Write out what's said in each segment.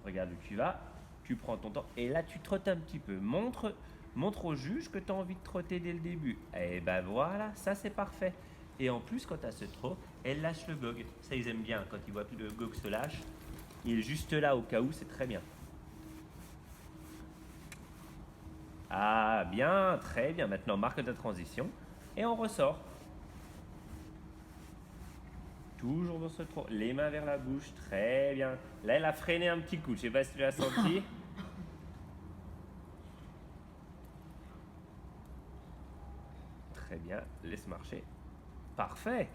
Regarde où tu vas. Tu prends ton temps. Et là, tu trottes un petit peu. Montre au juge que tu as envie de trotter dès le début. Et ben voilà, ça c'est parfait. Et en plus, quand tu as ce trot, elle lâche le gog. Ça, ils aiment bien. Quand ils voient que le gog se lâche, il est juste là au cas où, c'est très bien. Ah, bien, très bien. Maintenant, marque ta transition. Et on ressort. Toujours dans ce trot. Les mains vers la bouche. Très bien. Là, elle a freiné un petit coup. Je sais pas si tu l'as senti. Très bien. Laisse marcher. Parfait.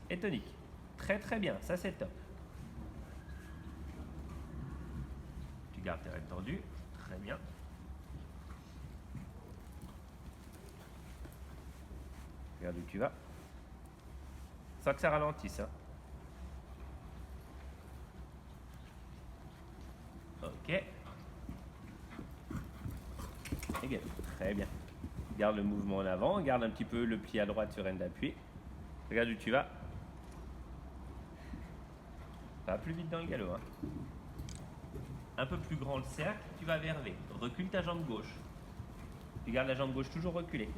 Et tonique. Très très bien. Ça, c'est top. Tu gardes tes rênes tendues. Très bien. Regarde où tu vas. Sans que ça ralentisse. Hein. Ok. Égal. Très bien. Garde le mouvement en avant. Garde un petit peu le pli à droite sur rêne d'appui. Regarde où tu vas. Pas plus vite dans le galop. Hein. Un peu plus grand le cercle. Tu vas vers V. Recule ta jambe gauche. Tu gardes la jambe gauche toujours reculée.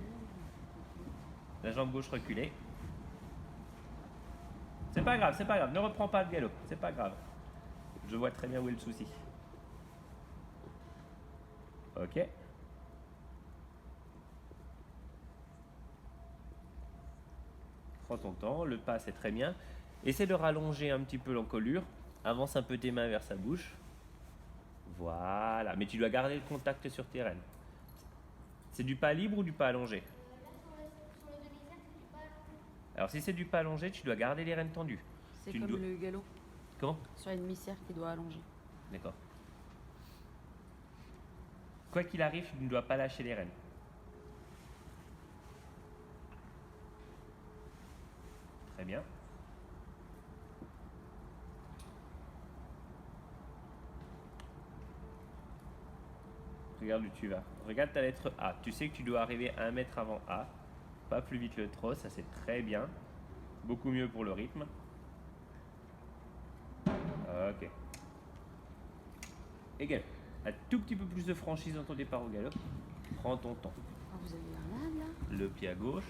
La jambe gauche reculée. C'est pas grave, c'est pas grave. Ne reprends pas le galop. C'est pas grave. Je vois très bien où est le souci. Ok. Prends ton temps. Le pas, c'est très bien. Essaie de rallonger un petit peu l'encolure. Avance un peu tes mains vers sa bouche. Voilà. Mais tu dois garder le contact sur tes rênes. C'est du pas libre ou du pas allongé? Là, sur le demi-cercle, c'est du pas allongé. Alors si c'est du pas allongé, tu dois garder les rênes tendues. C'est Tu comme dois... le galop. Comment? Sur la demi-cercle qui doit allonger. D'accord. Quoi qu'il arrive, tu ne dois pas lâcher les rênes. Très bien. Regarde où tu vas. Regarde ta lettre A. Tu sais que tu dois arriver 1 mètre avant A. Pas plus vite le trot, ça c'est très bien. Beaucoup mieux pour le rythme. Ok. Égal. Un tout petit peu plus de franchise dans ton départ au galop. Prends ton temps. Ah, vous avez un âne là? Le pied à gauche.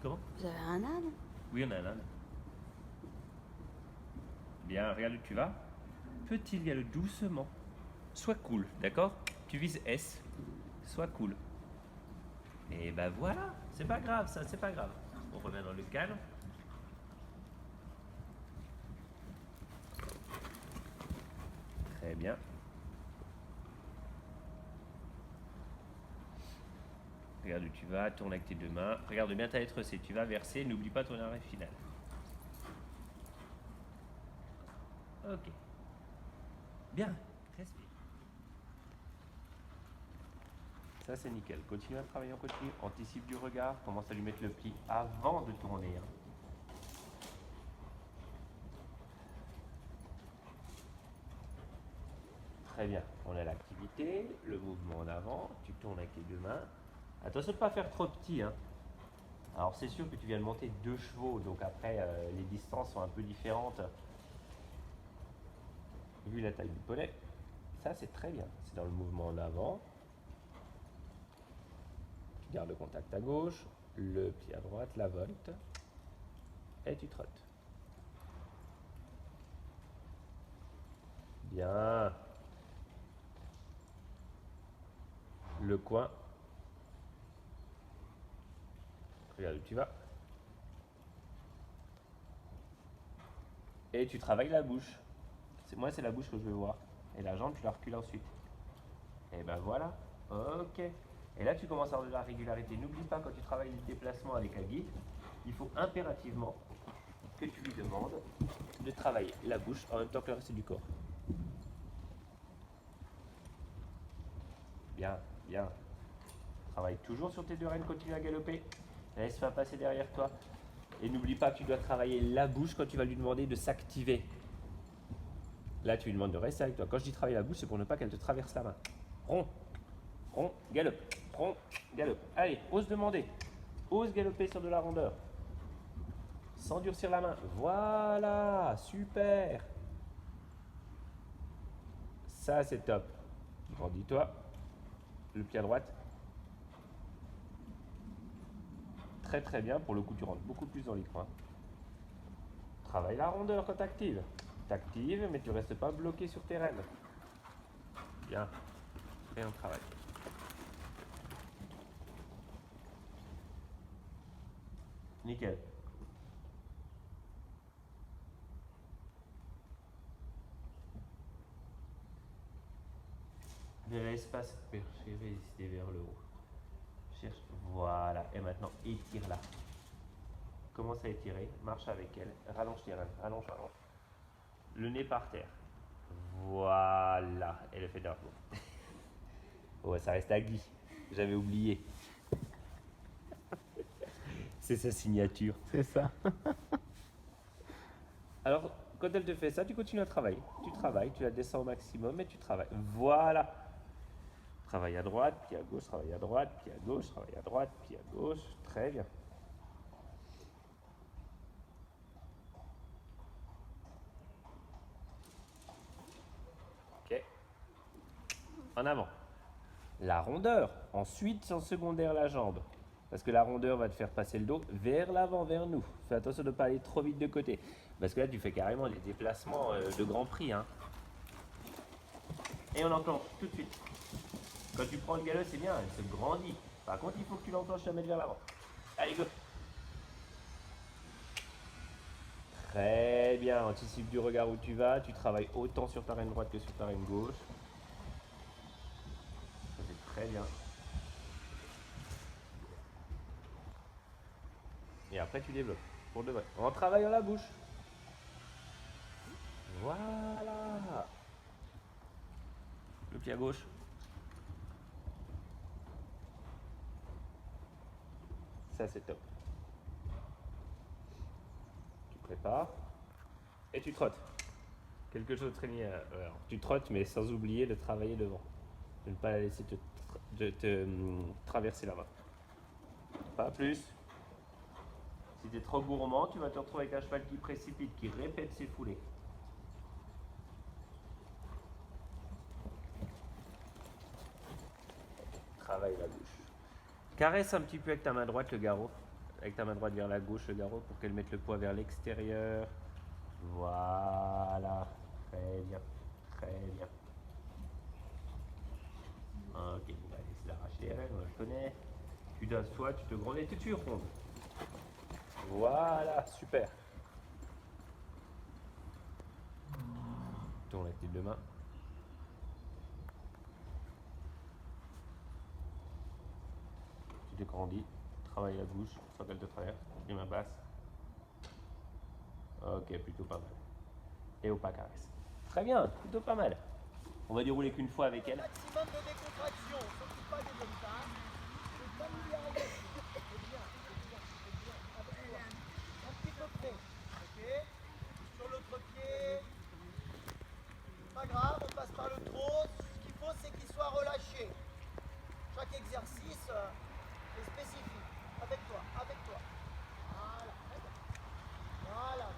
Comment? Vous avez un âne? Oui, on a un âne. Bien, regarde où tu vas. Petit galop doucement. Sois cool, d'accord? Tu vises S. Sois cool. Et ben voilà, c'est pas grave ça, c'est pas grave. On revient dans le calme. Très bien. Regarde où tu vas, tourne avec tes deux mains. Regarde bien ta lettre C, tu vas verser, n'oublie pas ton arrêt final. Ok. Bien, respire. Ça c'est nickel. Continue à travailler en continu, anticipe du regard, commence à lui mettre le pli avant de tourner. Hein. Très bien, on a l'activité, le mouvement en avant, tu tournes avec les deux mains. Attention de ne pas faire trop petit. Hein. Alors c'est sûr que tu viens de monter 2 chevaux, donc après les distances sont un peu différentes. Vu la taille du poney, ça c'est très bien. C'est dans le mouvement en avant. Tu gardes le contact à gauche, le pied à droite, la volte, et tu trottes. Bien. Le coin. Regarde où tu vas. Et tu travailles la bouche. Moi, c'est la bouche que je veux voir. Et la jambe, tu la recules ensuite. Et ben voilà. Ok. Et là, tu commences à avoir de la régularité. N'oublie pas, quand tu travailles les déplacements avec un guide, il faut impérativement que tu lui demandes de travailler la bouche en même temps que le reste du corps. Bien, bien. Travaille toujours sur tes deux rênes, continue à galoper. Laisse-moi passer derrière toi. Et n'oublie pas que tu dois travailler la bouche quand tu vas lui demander de s'activer. Là, tu lui demandes de rester avec toi. Quand je dis travailler la bouche, c'est pour ne pas qu'elle te traverse la main. Rond, rond, galope, rond, galope. Allez, ose demander. Ose galoper sur de la rondeur. Sans durcir la main. Voilà, super. Ça, c'est top. Grandis-toi. Le pied à droite. Très très bien. Pour le coup, tu rentres beaucoup plus dans les coins. Travaille la rondeur quand t'actives. T'actives, mais tu restes pas bloqué sur tes rênes. Bien. Et on travaille. Nickel. Vers l'espace perché, résister vers le haut. Cherche. Voilà. Et maintenant, étire-la. Commence à étirer. Marche avec elle. Rallonge tes rênes. Rallonge, rallonge. Le nez par terre. Voilà. Et le fait d'un coup. Ouais, ça reste à Guy. J'avais oublié. C'est sa signature. C'est ça. Alors, quand elle te fait ça, tu continues à travailler. Tu travailles, tu la descends au maximum et tu travailles. Voilà. Travaille à droite, puis à gauche, travaille à droite, puis à gauche, travaille à droite, puis à gauche. Très bien. Ok. En avant. La rondeur. Ensuite, en secondaire, la jambe. Parce que la rondeur va te faire passer le dos vers l'avant, vers nous. Fais attention de ne pas aller trop vite de côté. Parce que là, tu fais carrément des déplacements de grand prix. Hein. Et on enclenche tout de suite. Quand tu prends le galop, c'est bien, elle se grandit. Par contre, il faut que tu l'enclenches à mettre vers l'avant. Allez, go. Très bien. Anticipe du regard où tu vas. Tu travailles autant sur ta reine droite que sur ta reine gauche. Ça, c'est très bien. Et après, tu développes. Pour de vrai. En travaillant la bouche. Voilà. Le pied à gauche. Ça, c'est top. Tu prépares. Et tu trottes. Quelque chose de très lié à... Alors, tu trottes, mais sans oublier de travailler devant. De ne pas la laisser te traverser la main. Pas plus. Si tu es trop gourmand, tu vas te retrouver avec un cheval qui précipite, qui répète ses foulées. Travaille la bouche. Caresse un petit peu avec ta main droite le garrot. Avec ta main droite vers la gauche le garrot pour qu'elle mette le poids vers l'extérieur. Voilà. Très bien. Très bien. Ok, on va laisser l'arracher les rênes, on la connaît. Tu t'assois, tu te grondais et tu rondes. Voilà, super. Tourne avec tes deux mains. Tu te grandis, travaille la bouche sans qu'elle te traverse. Les mains basses. Ok, plutôt pas mal. Et au pas caresse. Très bien, plutôt pas mal. On va dérouler qu'une fois avec elle. Maximum de décontraction, on s'occupe pas des autres, hein. C'est familiarisation. C'est bien, c'est bien, c'est bien. Avec toi. Un petit peu près, ok. Sur l'autre pied. Pas grave, on passe par le trot. Ce qu'il faut, c'est qu'il soit relâché. Chaque exercice est spécifique. Avec toi, avec toi. Voilà, très bien. Voilà,